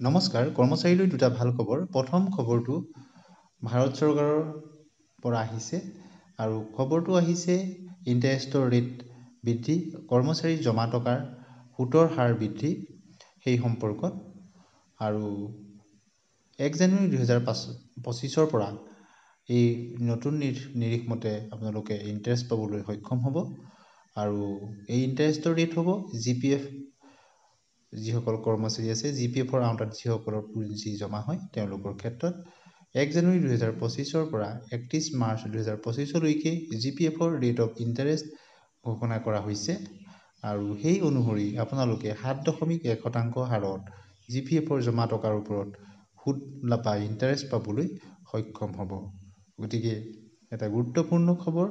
নমস্কাৰ কৰ্মচাৰীলৈ দুটা ভাল খবৰ। প্ৰথম খবৰটো ভাৰত চৰকাৰৰ পৰা আহিছে আৰু খবৰটো আহিছে ইণ্টাৰেষ্টৰ ৰেট বৃদ্ধি, কৰ্মচাৰী জমা টকাৰ সুতৰ হাৰ বৃদ্ধি সেই সম্পৰ্কত। আৰু 1 জানুৱাৰী 2025 পৰা এই নতুন নিৰিখ মতে আপোনালোকে ইণ্টাৰেষ্ট পাবলৈ সক্ষম হ'ব আৰু এই ইণ্টাৰেষ্টৰ ৰেট হ'ব GPF যিসকল কৰ্মচাৰী আছে GPFৰ আওতাত যিসকলৰ পুঁজি জমা হয় তেওঁলোকৰ ক্ষেত্ৰত 1 জানুৱাৰী 2025 পৰা 31 মাৰ্চ 2025 লৈকে GPFৰ ৰেট অফ ইণ্টাৰেষ্ট ঘোষণা কৰা হৈছে আৰু সেই অনুসৰি আপোনালোকে 7.1% হাৰত GPFৰ জমা টকাৰ ওপৰত সুদ বা ইণ্টাৰেষ্ট পাবলৈ সক্ষম হ'ব। গতিকে এটা গুৰুত্বপূৰ্ণ খবৰ,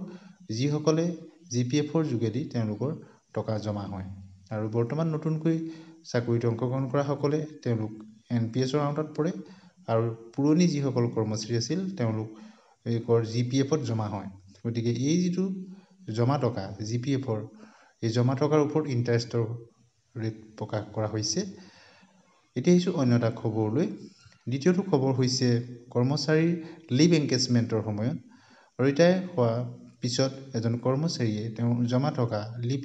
যিসকলে GPFৰ যোগেদি তেওঁলোকৰ টকা জমা হয় আৰু বৰ্তমান নতুনকৈ চাকৰিত অংশগ্ৰহণ কৰা সকলে তেওঁলোক NPSৰ আওতাত পৰে আৰু পুৰণি যিসকল কৰ্মচাৰী আছিল তেওঁলোকৰ GPFত জমা হয়। গতিকে এই যিটো জমা টকা GPFৰ এই জমা টকাৰ ওপৰত ইণ্টাৰেষ্টৰ ৰেট প্ৰকাশ কৰা হৈছে। এতিয়া আহিছোঁ অন্য এটা খবৰলৈ। দ্বিতীয়টো খবৰ হৈছে কৰ্মচাৰীৰ লিভ এনকেজমেণ্টৰ সময়ত ৰিটায়াৰ হোৱাৰ পিছত এজন কৰ্মচাৰীয়ে তেওঁৰ জমা টকা লিভ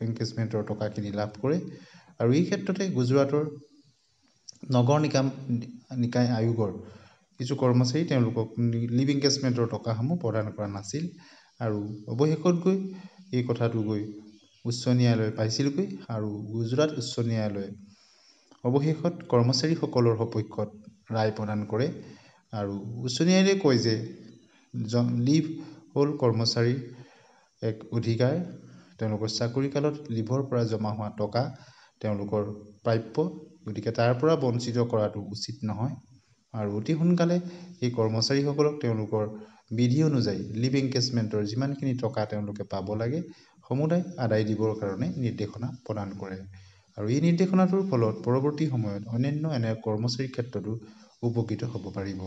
এনকেজমেণ্টৰ টকাখিনি লাভ কৰে আৰু এই ক্ষেত্ৰতে গুজৰাটৰ নগৰ নিকায় আয়োগৰ কিছু কৰ্মচাৰী তেওঁলোকক লিভ এনকেজমেণ্টৰ টকাসমূহ প্ৰদান কৰা নাছিল আৰু অৱশেষত গৈ এই কথাটো গৈ উচ্চ ন্যায়ালয় পাইছিলগৈ আৰু গুজৰাট উচ্চ ন্যায়ালয়ে অৱশেষত কৰ্মচাৰীসকলৰ সপক্ষত ৰায় প্ৰদান কৰে আৰু উচ্চ ন্যায়ালয়ে কয় যে লিভ হ'ল কৰ্মচাৰীৰ এক অধিকাৰ। তেওঁলোকৰ চাকৰি কালত লিভৰ পৰা জমা হোৱা টকা তেওঁলোকৰ প্ৰাপ্য, গতিকে তাৰ পৰা বঞ্চিত কৰাটো উচিত নহয় আৰু অতি সোনকালে এই কৰ্মচাৰীসকলক তেওঁলোকৰ বিধি অনুযায়ী লিভ এনকেজমেণ্টৰ যিমানখিনি টকা তেওঁলোকে পাব লাগে সমুদায় আদায় দিবৰ কাৰণে নিৰ্দেশনা প্ৰদান কৰে আৰু এই নিৰ্দেশনাটোৰ ফলত পৰৱৰ্তী সময়ত অন্যান্য এনে কৰ্মচাৰীৰ ক্ষেত্ৰতো উপকৃত হ'ব পাৰিব।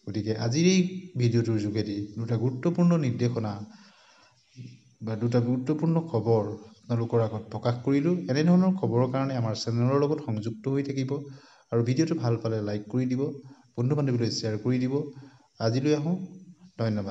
গতিকে আজিৰ এই ভিডিঅ'টোৰ যোগেদি দুটা গুৰুত্বপূৰ্ণ নিৰ্দেশনা বা দুটা গুৰুত্বপূৰ্ণ খবৰ আপোনালোকৰ আগত প্ৰকাশ কৰিলোঁ। এনেধৰণৰ খবৰৰ কাৰণে আমাৰ চেনেলৰ লগত সংযুক্ত হৈ থাকিব আৰু ভিডিঅ'টো ভাল পালে লাইক কৰি দিব, বন্ধু বান্ধৱীলৈ শ্বেয়াৰ কৰি দিব। আজিলৈ আহোঁ, ধন্যবাদ।